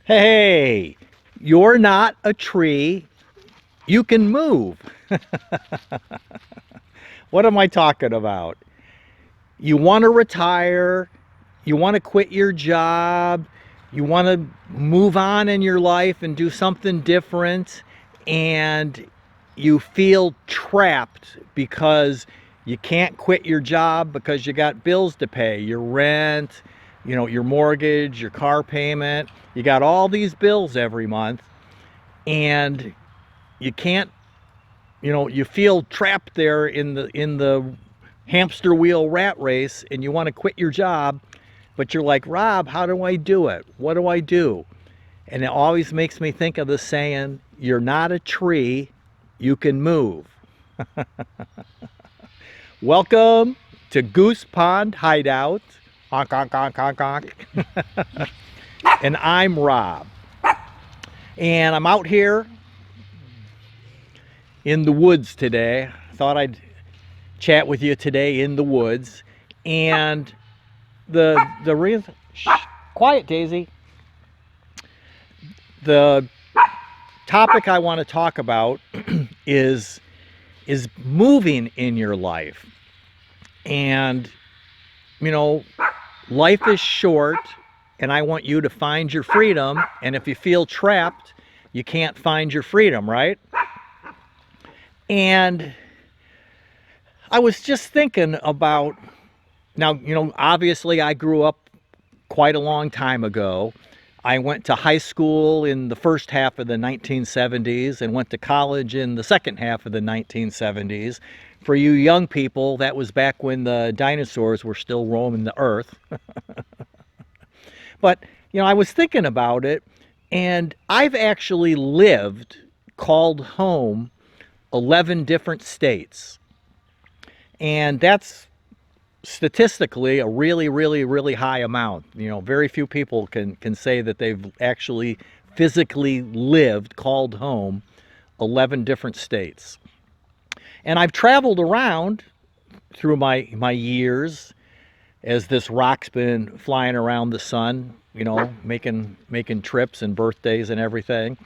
Hey, you're not a tree. You can move. What am I talking about? You want to retire. You want to quit your job. You want to move on in your life and do something different. And you feel trapped because you can't quit your job because you got bills to pay, your rent, your mortgage, your car payment. You got all these bills every month and you can't, you feel trapped there in the hamster wheel rat race and you want to quit your job, but you're like, Rob, how do I do it? What do I do? And it always makes me think of the saying, you're not a tree, you can move. Welcome to Goose Pond Hideout. Honk, honk, honk, honk, honk. And I'm Rob. And I'm out here in the woods today. Thought I'd chat with you today in the woods. And the reason, quiet Daisy. The topic I want to talk about is moving in your life. And life is short and I want you to find your freedom, and if you feel trapped, you can't find your freedom, right? And I was just thinking about, now, obviously I grew up quite a long time ago. I went to high school in the first half of the 1970s and went to college in the second half of the 1970s. For you young people, that was back when the dinosaurs were still roaming the earth. But, I was thinking about it, and I've actually called home 11 different states. And that's statistically a really, really, really high amount. Very few people can say that they've actually physically called home 11 different states. And I've traveled around through my years as this rock's been flying around the sun, making trips and birthdays and everything.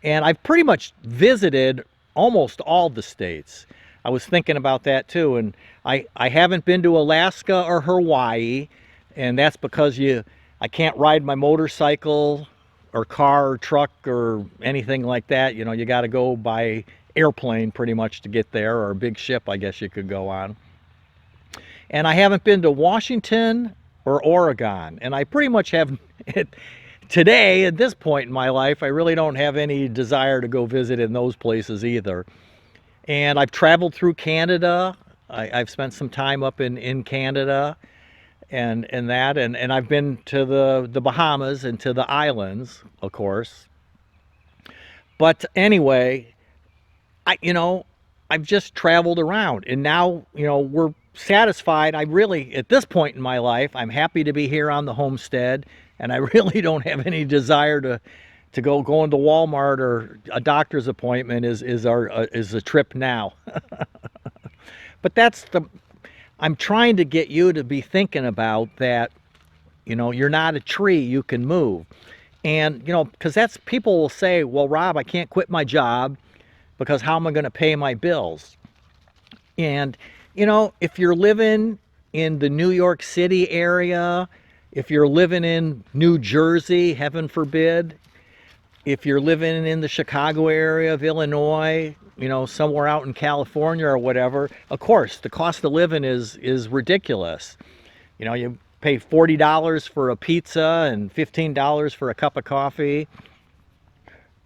And I've pretty much visited almost all the states. I was thinking about that too, and I haven't been to Alaska or Hawaii, and that's because I can't ride my motorcycle or car or truck or anything like that. You got to go by airplane pretty much to get there, or a big ship, I guess you could go on. And I haven't been to Washington or Oregon, and I pretty much have today, at this point in my life, I really don't have any desire to go visit in those places either. And I've traveled through Canada. I've spent some time up in Canada and I've been to the Bahamas and to the islands, of course. But anyway, I've just traveled around, and now, we're satisfied. I really, at this point in my life, I'm happy to be here on the homestead, and I really don't have any desire to go into Walmart or a doctor's appointment is a trip now. But I'm trying to get you to be thinking about that, you're not a tree, you can move. And, because people will say, well, Rob, I can't quit my job because how am I going to pay my bills? And, if you're living in the New York City area, if you're living in New Jersey, heaven forbid, if you're living in the Chicago area of Illinois, somewhere out in California or whatever, of course, the cost of living is ridiculous. You pay $40 for a pizza and $15 for a cup of coffee,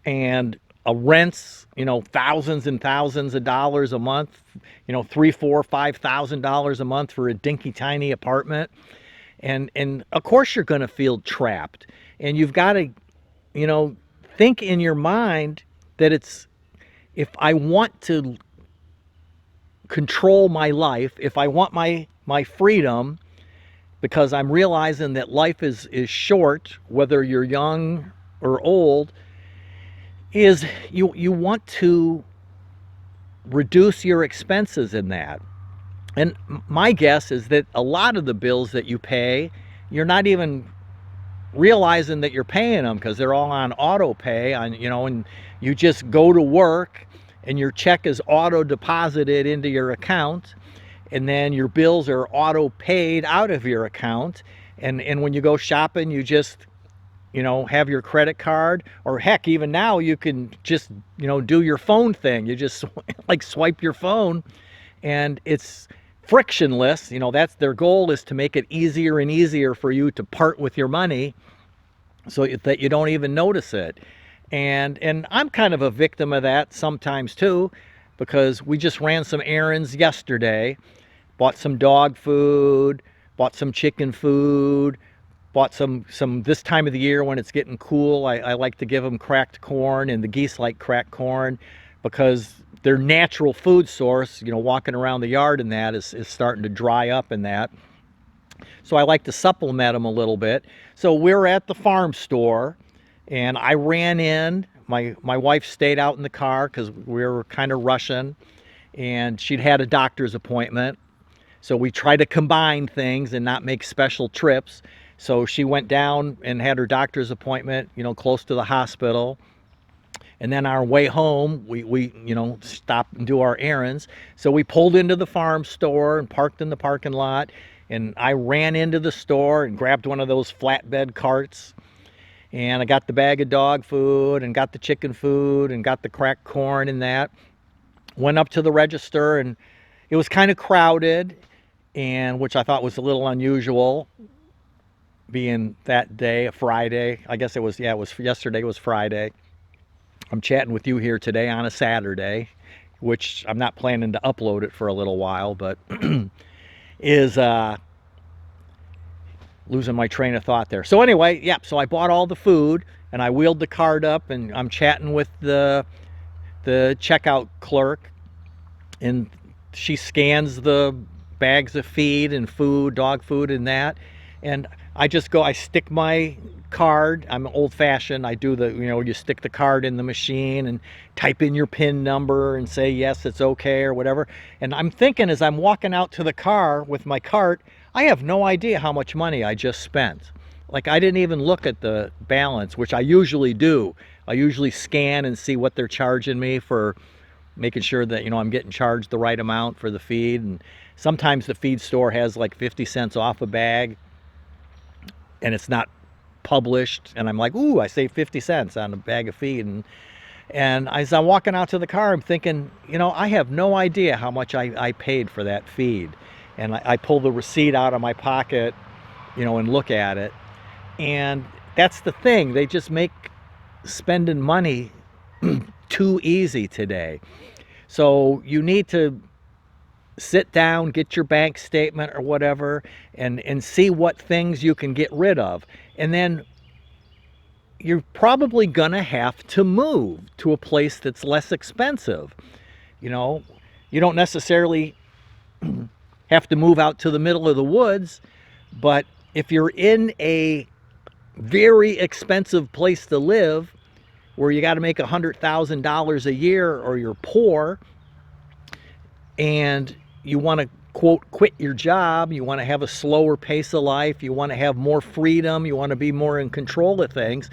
and a rent's, thousands and thousands of dollars a month, $3,000, $4,000, $5,000 a month for a dinky tiny apartment. And of course you're going to feel trapped. And you've got to, think in your mind that if I want to control my life, if I want my freedom, because I'm realizing that life is short, whether you're young or old, is you want to reduce your expenses in that. And my guess is that a lot of the bills that you pay, you're not even realizing that you're paying them because they're all on auto pay on, and you just go to work and your check is auto deposited into your account, and then your bills are auto paid out of your account. And when you go shopping, you just, have your credit card, or heck, even now you can just, do your phone thing. You just like swipe your phone, and it's frictionless. That's their goal, is to make it easier and easier for you to part with your money so that you don't even notice it. And I'm kind of a victim of that sometimes too, because we just ran some errands yesterday, bought some dog food, bought some chicken food, bought some this time of the year when it's getting cool, I like to give them cracked corn, and the geese like cracked corn because their natural food source, walking around the yard and that is starting to dry up in that. So I like to supplement them a little bit. So we're at the farm store, and I ran in. My wife stayed out in the car because we were kind of rushing, and she'd had a doctor's appointment. So we try to combine things and not make special trips. So she went down and had her doctor's appointment, close to the hospital. And then our way home, we stop and do our errands. So we pulled into the farm store and parked in the parking lot. And I ran into the store and grabbed one of those flatbed carts. And I got the bag of dog food and got the chicken food and got the cracked corn and that. Went up to the register, and it was kind of crowded, and which I thought was a little unusual, being that day, a Friday. I guess it was yesterday was Friday. I'm chatting with you here today on a Saturday, which I'm not planning to upload it for a little while, but is losing my train of thought there. So anyway, so I bought all the food, and I wheeled the cart up, and I'm chatting with the checkout clerk, and she scans the bags of feed and food, dog food and that, and I stick my card. I'm old-fashioned. I do you stick the card in the machine and type in your PIN number and say yes, it's okay, or whatever. And I'm thinking, as I'm walking out to the car with my cart, I have no idea how much money I just spent. Like, I didn't even look at the balance, which I usually do. I usually scan and see what they're charging me for making sure that, I'm getting charged the right amount for the feed. And sometimes the feed store has like 50 cents off a bag, and it's not published, and I'm like, ooh, I saved 50 cents on a bag of feed. And as I'm walking out to the car, I'm thinking, I have no idea how much I paid for that feed. And I pull the receipt out of my pocket, and look at it. And that's the thing. They just make spending money too easy today. So you need to sit down, get your bank statement or whatever, and see what things you can get rid of. And then you're probably gonna have to move to a place that's less expensive. You don't necessarily have to move out to the middle of the woods, but if you're in a very expensive place to live, where you got to make $100,000 a year, or you're poor, and you want to, quote, quit your job, you want to have a slower pace of life, you want to have more freedom, you want to be more in control of things,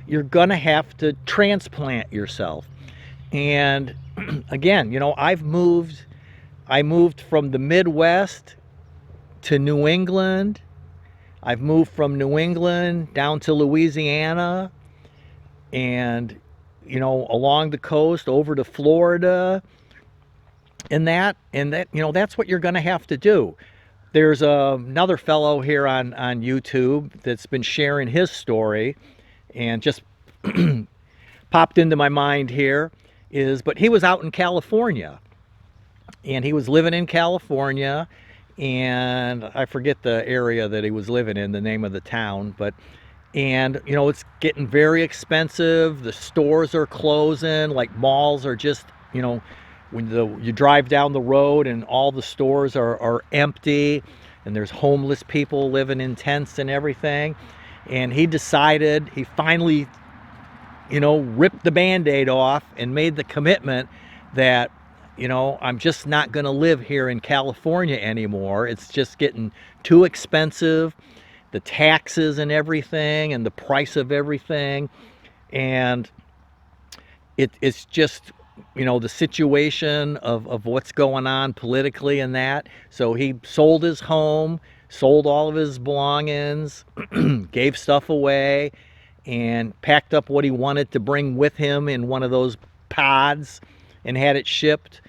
you're going to have to transplant yourself. And again, I moved from the Midwest to New England. I've moved from New England down to Louisiana, and, along the coast over to Florida. And that's what you're going to have to do. There's another fellow here on YouTube that's been sharing his story, and just popped into my mind here but he was out in California, and he was living in California, and I forget the area that he was living in, the name of the town, and it's getting very expensive. The stores are closing, like malls are just, when you drive down the road and all the stores are empty, and there's homeless people living in tents and everything. And he finally, ripped the Band-Aid off and made the commitment that, I'm just not going to live here in California anymore. It's just getting too expensive. the taxes and everything and the price of everything. And it's just, the situation of what's going on politically and that. So he sold his home, sold all of his belongings, gave stuff away, and packed up what he wanted to bring with him in one of those pods and had it shipped.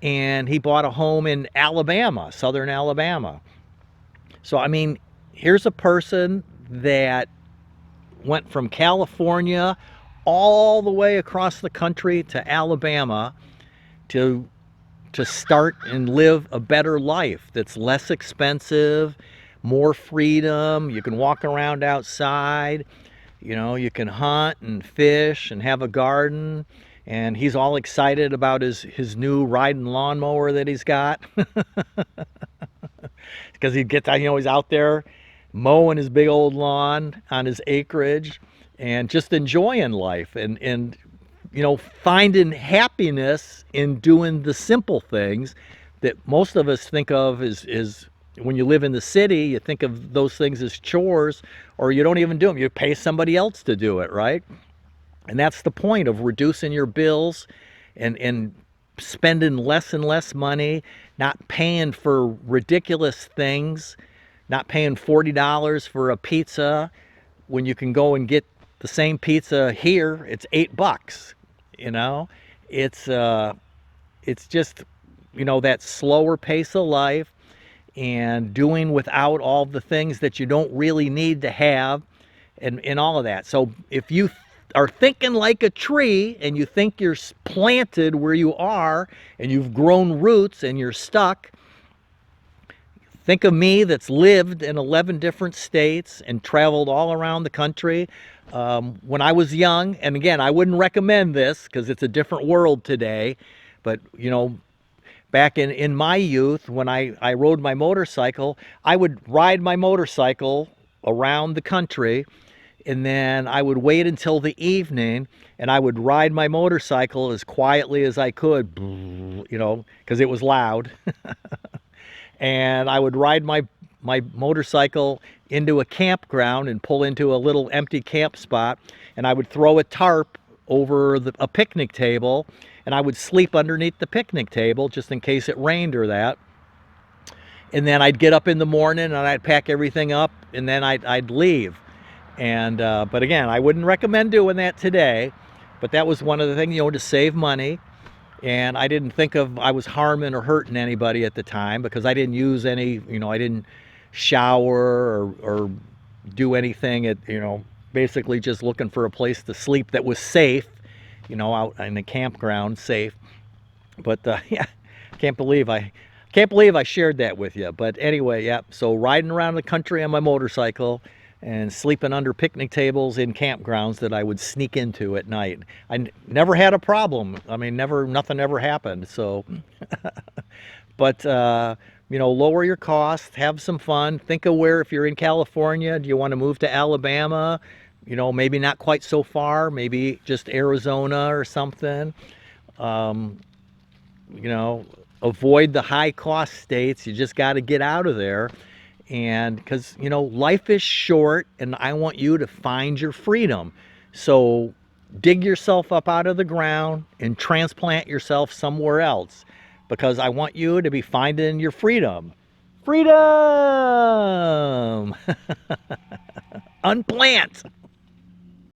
And he bought a home in Alabama, southern Alabama. So, I mean, here's a person that went from California all the way across the country to Alabama to start and live a better life that's less expensive, more freedom. You can walk around outside, you can hunt and fish and have a garden. And he's all excited about his new riding lawnmower that he's got. Because he gets, he's out there mowing his big old lawn on his acreage and just enjoying life and finding happiness in doing the simple things that most of us think of as when you live in the city, you think of those things as chores, or you don't even do them. You pay somebody else to do it, right? And that's the point of reducing your bills and spending less and less money, not paying for ridiculous things, not paying $40 for a pizza when you can go and get the same pizza here. It's $8. It's just that slower pace of life and doing without all the things that you don't really need to have and all of that. So if you are thinking like a tree and you think you're planted where you are and you've grown roots and you're stuck, think of me that's lived in 11 different states and traveled all around the country. When I was young, and again, I wouldn't recommend this because it's a different world today, but back in my youth, when I rode my motorcycle, I would ride my motorcycle around the country, and then I would wait until the evening and I would ride my motorcycle as quietly as I could, because it was loud. And I would ride my motorcycle into a campground and pull into a little empty camp spot, and I would throw a tarp over a picnic table, and I would sleep underneath the picnic table just in case it rained or that. And then I'd get up in the morning and I'd pack everything up, and then I'd leave. And but again, I wouldn't recommend doing that today, but that was one of the things, to save money. And I didn't think I was harming or hurting anybody at the time, because I didn't use any, I didn't shower or do anything basically just looking for a place to sleep that was safe, out in the campground, safe. But yeah, can't believe I shared that with you. But anyway, yeah, so riding around the country on my motorcycle and sleeping under picnic tables in campgrounds that I would sneak into at night. I never had a problem. I mean, nothing ever happened. So, but, lower your costs, have some fun. Think of if you're in California, do you want to move to Alabama? Maybe not quite so far, maybe just Arizona or something. Avoid the high cost states. You just got to get out of there. And because, life is short, and I want you to find your freedom. So dig yourself up out of the ground and transplant yourself somewhere else, because I want you to be finding your freedom. Freedom! Unplant!